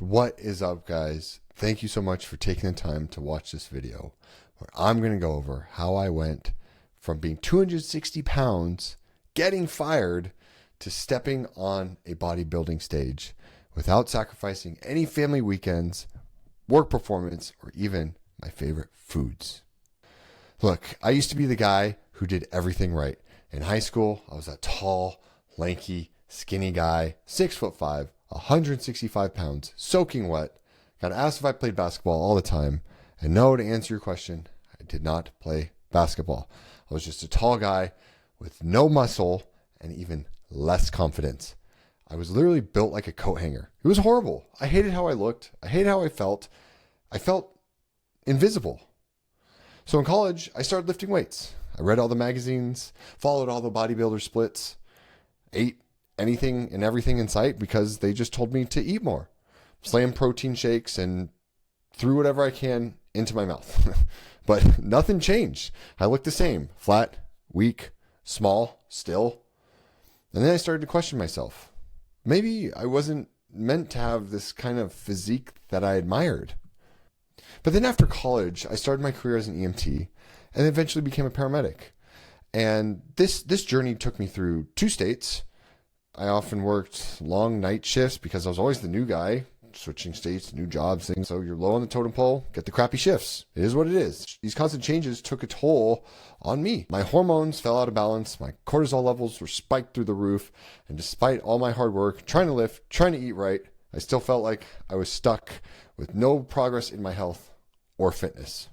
What is up, guys? Thank you so much for taking the time to watch this video where I'm going to go over how I went from being 260 pounds, getting fired, to stepping on a bodybuilding stage without sacrificing any family weekends, work performance, or even my favorite foods. Look, I used to be the guy who did everything right. In high school, I was that tall, lanky, skinny guy, 6'5", 165 pounds, soaking wet. Got asked if I played basketball all the time. And no, to answer your question, I did not play basketball. I was just a tall guy with no muscle and even less confidence. I was literally built like a coat hanger. It was horrible. I hated how I looked. I hated how I felt. I felt invisible. So in college, I started lifting weights. I read all the magazines, followed all the bodybuilder splits, ate anything and everything in sight because they just told me to eat more. Slammed protein shakes and threw whatever I can into my mouth. But nothing changed. I looked the same. Flat, weak, small, still. And then I started to question myself. Maybe I wasn't meant to have this kind of physique that I admired. But then after college, I started my career as an EMT and eventually became a paramedic. And this journey took me through 2 states. I often worked long night shifts because I was always the new guy, switching states, new jobs, things. So you're low on the totem pole, get the crappy shifts. It is what it is. These constant changes took a toll on me. My hormones fell out of balance. My cortisol levels were spiked through the roof. And despite all my hard work, trying to lift, trying to eat right, I still felt like I was stuck with no progress in my health or fitness.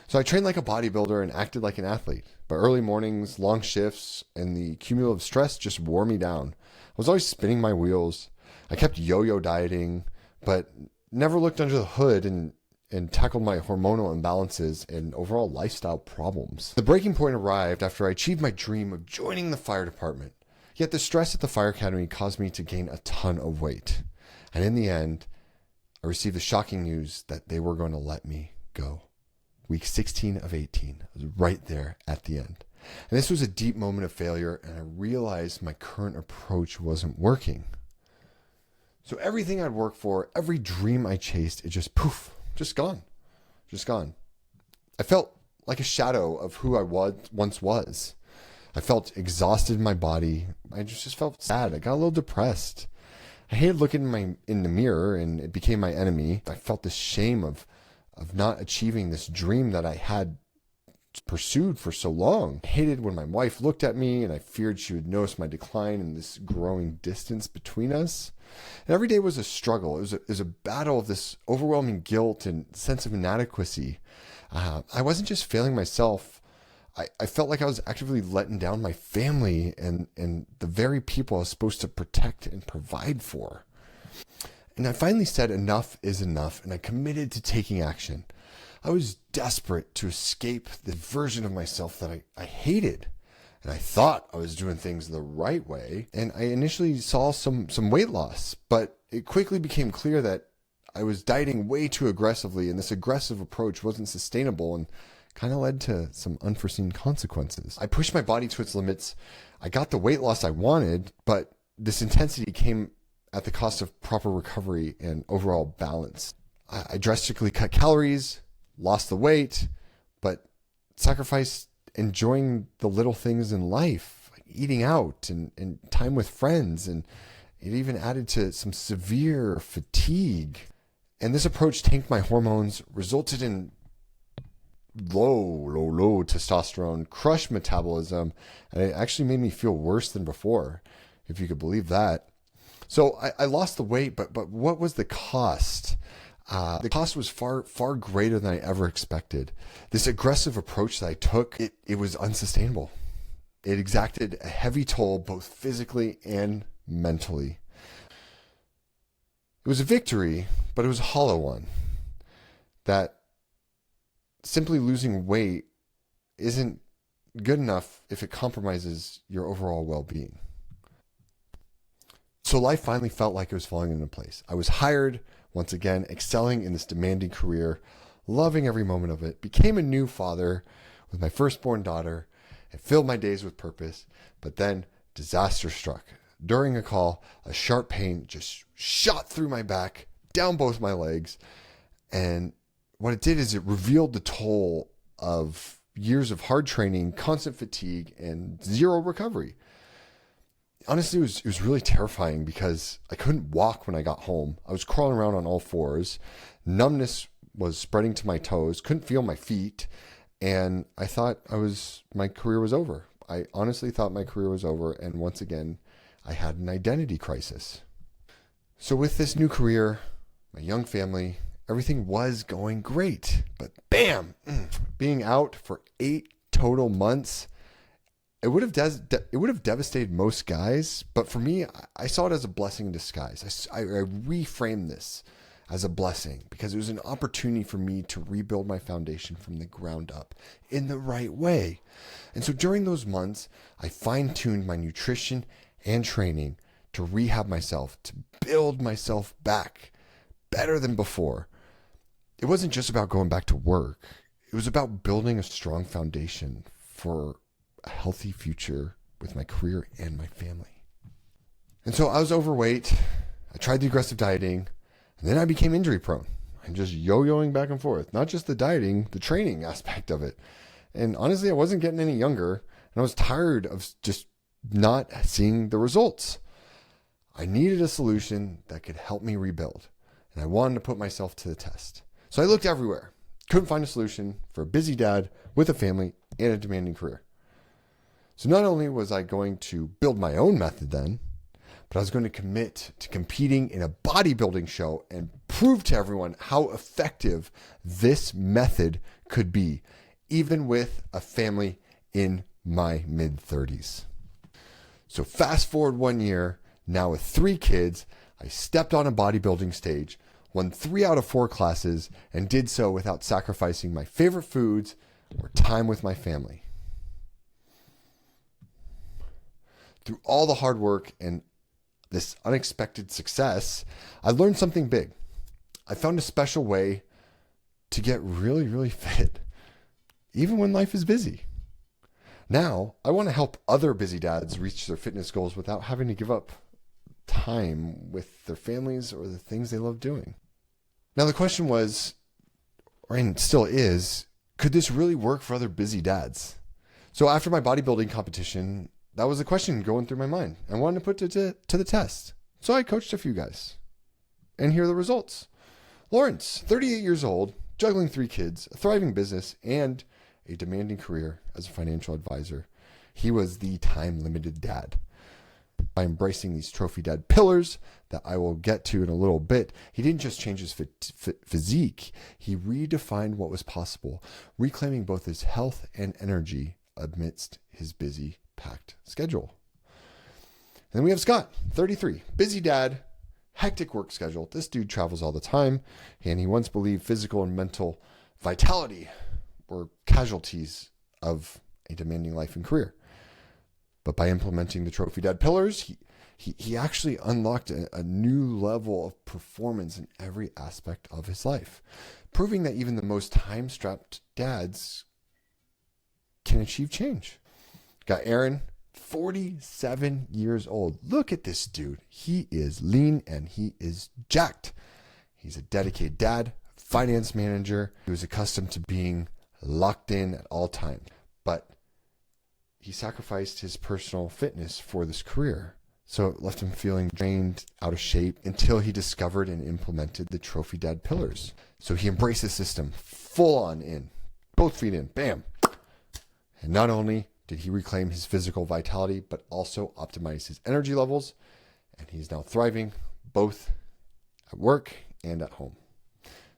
So I trained like a bodybuilder and acted like an athlete. But early mornings, long shifts, and the cumulative stress just wore me down. I was always spinning my wheels. I kept yo-yo dieting, but never looked under the hood and tackled my hormonal imbalances and overall lifestyle problems. The breaking point arrived after I achieved my dream of joining the fire department. Yet the stress at the fire academy caused me to gain a ton of weight. And in the end, I received the shocking news that they were going to let me go. Week 16 of 18. I was right there at the end. And this was a deep moment of failure, and I realized my current approach wasn't working. So everything I'd worked for, every dream I chased, it just poof, just gone. Just gone. I felt like a shadow of who I once was. I felt exhausted in my body. I just felt sad. I got a little depressed. I hated looking in the mirror, and it became my enemy. I felt the shame of not achieving this dream that I had pursued for so long. I hated when my wife looked at me, and I feared she would notice my decline and this growing distance between us. And every day was a struggle. It was a battle of this overwhelming guilt and sense of inadequacy. I wasn't just failing myself. I felt like I was actively letting down my family and the very people I was supposed to protect and provide for. And I finally said enough is enough, and I committed to taking action. I was desperate to escape the version of myself that I hated. And I thought I was doing things the right way. And I initially saw some weight loss, but it quickly became clear that I was dieting way too aggressively, and this aggressive approach wasn't sustainable and kind of led to some unforeseen consequences. I pushed my body to its limits. I got the weight loss I wanted, but this intensity came at the cost of proper recovery and overall balance. I drastically cut calories, lost the weight, but sacrificed enjoying the little things in life, like eating out and time with friends. And it even added to some severe fatigue. And this approach tanked my hormones, resulted in low testosterone, crushed metabolism, and it actually made me feel worse than before, if you could believe that. So I lost the weight, but what was the cost? The cost was far greater than I ever expected. This aggressive approach that I took, it was unsustainable. It exacted a heavy toll, both physically and mentally. It was a victory, but it was a hollow one. That simply losing weight isn't good enough if it compromises your overall well-being. So life finally felt like it was falling into place. I was hired, once again, excelling in this demanding career, loving every moment of it, became a new father with my firstborn daughter, and filled my days with purpose. But then disaster struck. During a call, a sharp pain just shot through my back, down both my legs. And what it did is it revealed the toll of years of hard training, constant fatigue, and zero recovery. Honestly, it was really terrifying because I couldn't walk when I got home. I was crawling around on all fours. Numbness was spreading to my toes, couldn't feel my feet. And I thought my career was over. I honestly thought my career was over. And once again, I had an identity crisis. So with this new career, my young family, everything was going great. But bam, being out for 8 total months, it would have devastated most guys. But for me, I saw it as a blessing in disguise. I reframed this as a blessing because it was an opportunity for me to rebuild my foundation from the ground up in the right way. And so during those months, I fine-tuned my nutrition and training to rehab myself, to build myself back better than before. It wasn't just about going back to work. It was about building a strong foundation for a healthy future with my career and my family. And so I was overweight. I tried the aggressive dieting, and then I became injury prone. I'm just yo-yoing back and forth. Not just the dieting, the training aspect of it. And honestly, I wasn't getting any younger, and I was tired of just not seeing the results. I needed a solution that could help me rebuild, and I wanted to put myself to the test. So I looked everywhere. Couldn't find a solution for a busy dad with a family and a demanding career. So not only was I going to build my own method then, but I was going to commit to competing in a bodybuilding show and prove to everyone how effective this method could be, even with a family in my mid-30s. So fast forward 1 year, now with 3 kids, I stepped on a bodybuilding stage, won 3 out of 4 classes, and did so without sacrificing my favorite foods or time with my family. Through all the hard work and this unexpected success, I learned something big. I found a special way to get really, really fit, even when life is busy. Now, I want to help other busy dads reach their fitness goals without having to give up time with their families or the things they love doing. Now, the question was, and still is, could this really work for other busy dads? So after my bodybuilding competition, that was a question going through my mind. I wanted to put it to the test. So I coached a few guys. And here are the results. Lawrence, 38 years old, juggling 3 kids, a thriving business, and a demanding career as a financial advisor. He was the time-limited dad. By embracing these trophy dad pillars that I will get to in a little bit, he didn't just change his physique. He redefined what was possible, reclaiming both his health and energy amidst his busy, packed schedule. And then we have Scott, 33, busy dad, hectic work schedule. This dude travels all the time, and he once believed physical and mental vitality were casualties of a demanding life and career. But by implementing the Trophy Dad pillars, he actually unlocked a new level of performance in every aspect of his life, proving that even the most time-strapped dads can achieve change. Got Aaron, 47 years old. Look at this dude. He is lean and he is jacked. He's a dedicated dad, finance manager. He was accustomed to being locked in at all times. But he sacrificed his personal fitness for this career. So it left him feeling drained, out of shape, until he discovered and implemented the Trophy Dad pillars. So he embraced the system full on in, both feet in, bam. And not only did he reclaim his physical vitality, but also optimize his energy levels. And he's now thriving both at work and at home.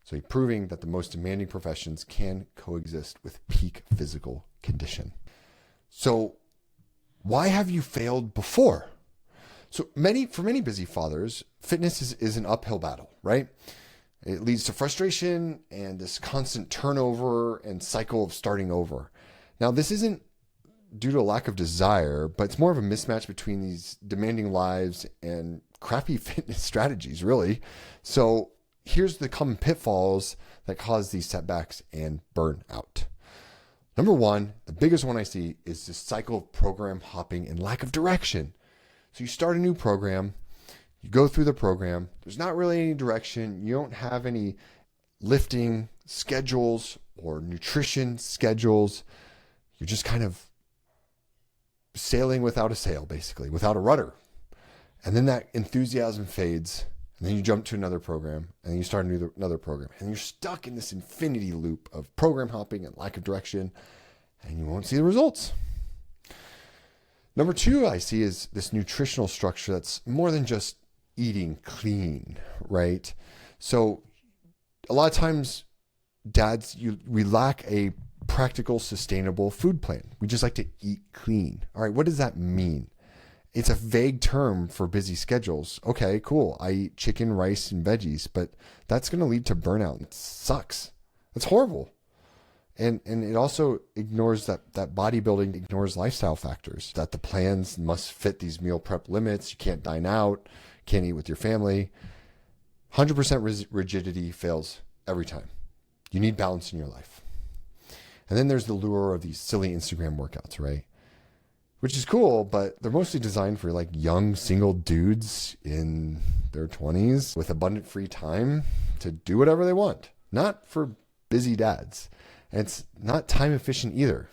So he's proving that the most demanding professions can coexist with peak physical condition. So why have you failed before? So for many busy fathers, fitness is an uphill battle, right? It leads to frustration and this constant turnover and cycle of starting over. Now, this isn't due to a lack of desire, but it's more of a mismatch between these demanding lives and crappy fitness strategies, really. So here's the common pitfalls that cause these setbacks and burnout. Number 1, the biggest one I see is this cycle of program hopping and lack of direction. So you start a new program, You go through the program. There's not really any direction. You don't have any lifting schedules or nutrition schedules. You're just kind of sailing without a sail, basically, without a rudder. And then that enthusiasm fades, and then you jump to another program, and then you start another program, and you're stuck in this infinity loop of program hopping and lack of direction, and you won't see the results. Number two I see is this nutritional structure that's more than just eating clean, right? So a lot of times, dads, we lack a practical, sustainable food plan. We just like to eat clean. All right, what does that mean? It's a vague term for busy schedules. Okay, cool. I eat chicken, rice, and veggies, but that's going to lead to burnout. It sucks. That's horrible. And it also ignores that bodybuilding ignores lifestyle factors, that the plans must fit these meal prep limits. You can't dine out, can't eat with your family. 100% rigidity fails every time. You need balance in your life. And then there's the lure of these silly Instagram workouts, right? Which is cool, but they're mostly designed for like young single dudes in their 20s with abundant free time to do whatever they want, not for busy dads. And it's not time efficient either.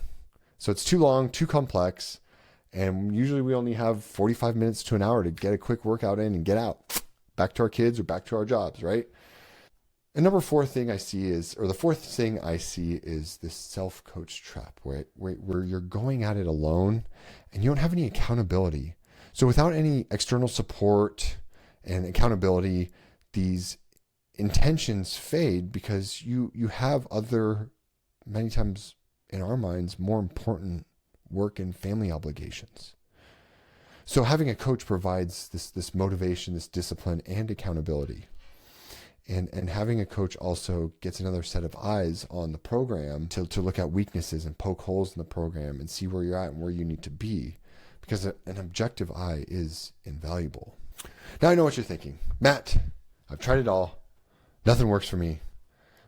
So it's too long, too complex. And usually we only have 45 minutes to an hour to get a quick workout in and get out back to our kids or back to our jobs, right? And the fourth thing I see is this self-coach trap, where you're going at it alone and you don't have any accountability. So without any external support and accountability, these intentions fade because you have other, many times in our minds, more important work and family obligations. So having a coach provides this motivation, this discipline, and accountability. And having a coach also gets another set of eyes on the program to look at weaknesses and poke holes in the program and see where you're at and where you need to be, because an objective eye is invaluable. Now I know what you're thinking. Matt, I've tried it all. Nothing works for me.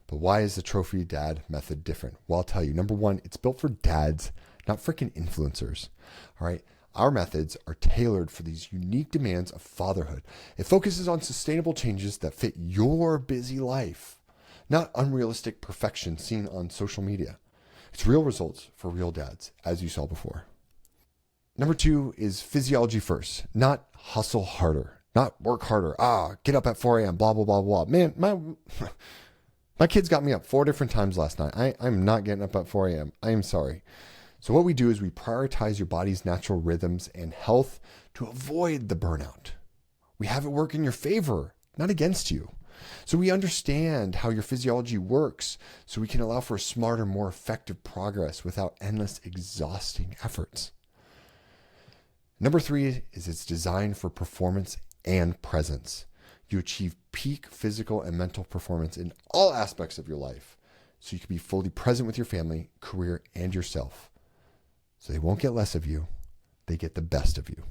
But why is the Trophy Dad method different? Well, I'll tell you. Number one, it's built for dads, not freaking influencers. All right. Our methods are tailored for these unique demands of fatherhood. It focuses on sustainable changes that fit your busy life, not unrealistic perfection seen on social media. It's real results for real dads, as you saw before. Number two is physiology first, not hustle harder, not work harder. Get up at 4 a.m., blah, blah, blah, blah. Man, my kids got me up 4 different times last night. I'm not getting up at 4 a.m. I am sorry. So what we do is we prioritize your body's natural rhythms and health to avoid the burnout. We have it work in your favor, not against you. So we understand how your physiology works so we can allow for smarter, more effective progress without endless, exhausting efforts. Number three is it's designed for performance and presence. You achieve peak physical and mental performance in all aspects of your life so you can be fully present with your family, career, and yourself. So they won't get less of you, they get the best of you.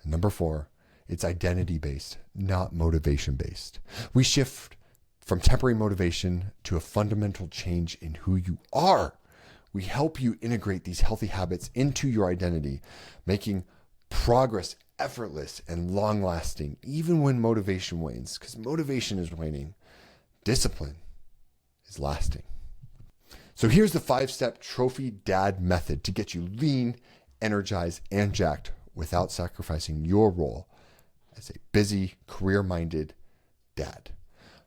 And number four, it's identity-based, not motivation-based. We shift from temporary motivation to a fundamental change in who you are. We help you integrate these healthy habits into your identity, making progress effortless and long-lasting, even when motivation wanes, because motivation is waning. Discipline is lasting. So here's the 5-step Trophy Dad method to get you lean, energized, and jacked without sacrificing your role as a busy, career-minded dad.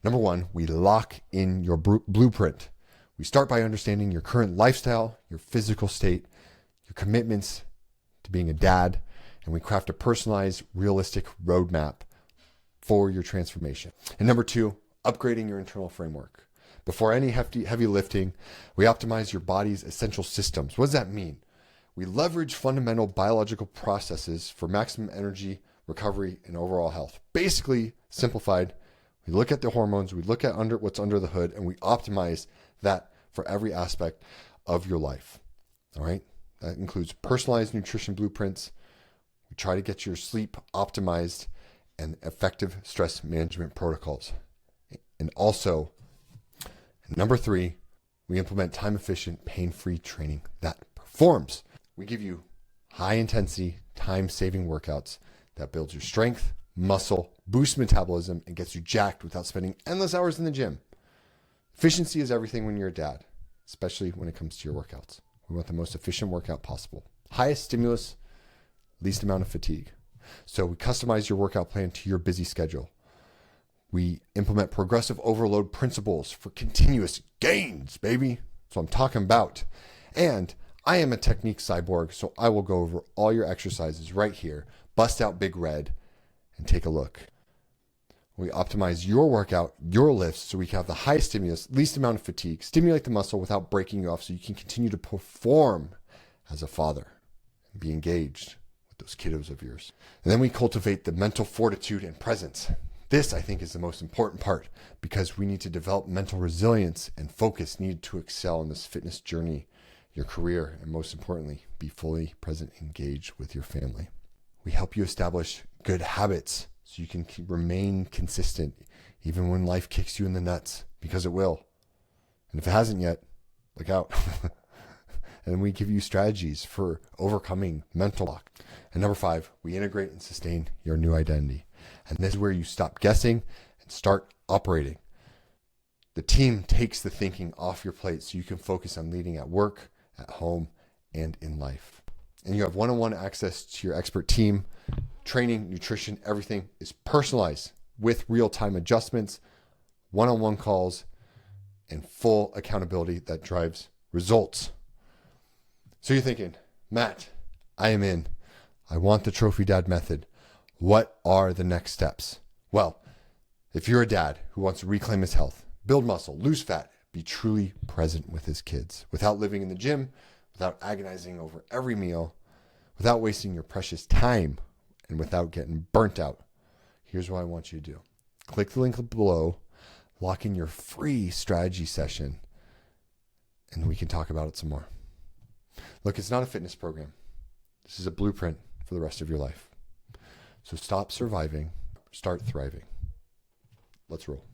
Number one, we lock in your blueprint. We start by understanding your current lifestyle, your physical state, your commitments to being a dad, and we craft a personalized, realistic roadmap for your transformation. And number two, upgrading your internal framework. Before any heavy lifting, we optimize your body's essential systems. What does that mean? We leverage fundamental biological processes for maximum energy, recovery, and overall health. Basically, simplified, we look at the hormones, we look at what's under the hood, and we optimize that for every aspect of your life. All right? That includes personalized nutrition blueprints. We try to get your sleep optimized and effective stress management protocols. And also, number three, we implement time-efficient, pain-free training that performs. We give you high-intensity, time-saving workouts that builds your strength, muscle, boosts metabolism, and gets you jacked without spending endless hours in the gym. Efficiency is everything when you're a dad, especially when it comes to your workouts. We want the most efficient workout possible. Highest stimulus, least amount of fatigue. So we customize your workout plan to your busy schedule. We implement progressive overload principles for continuous gains, baby. That's what I'm talking about. And I am a technique cyborg, so I will go over all your exercises right here, bust out Big Red, and take a look. We optimize your workout, your lifts, so we can have the highest stimulus, least amount of fatigue, stimulate the muscle without breaking you off so you can continue to perform as a father and be engaged with those kiddos of yours. And then we cultivate the mental fortitude and presence. This, I think, is the most important part because we need to develop mental resilience and focus needed to excel in this fitness journey, your career, and most importantly, be fully present, engaged with your family. We help you establish good habits so you can remain consistent even when life kicks you in the nuts, because it will. And if it hasn't yet, look out. And we give you strategies for overcoming mental block. And number 5, we integrate and sustain your new identity. And this is where you stop guessing and start operating. The team takes the thinking off your plate so you can focus on leading at work, at home, and in life. And you have one-on-one access to your expert team. Training, nutrition, everything is personalized with real-time adjustments, one-on-one calls, and full accountability that drives results. So you're thinking, Matt, I am in. I want the Trophy Dad method. What are the next steps? Well, if you're a dad who wants to reclaim his health, build muscle, lose fat, be truly present with his kids without living in the gym, without agonizing over every meal, without wasting your precious time, and without getting burnt out, here's what I want you to do. Click the link below, lock in your free strategy session, and we can talk about it some more. Look, it's not a fitness program. This is a blueprint for the rest of your life. So stop surviving, start thriving. Let's roll.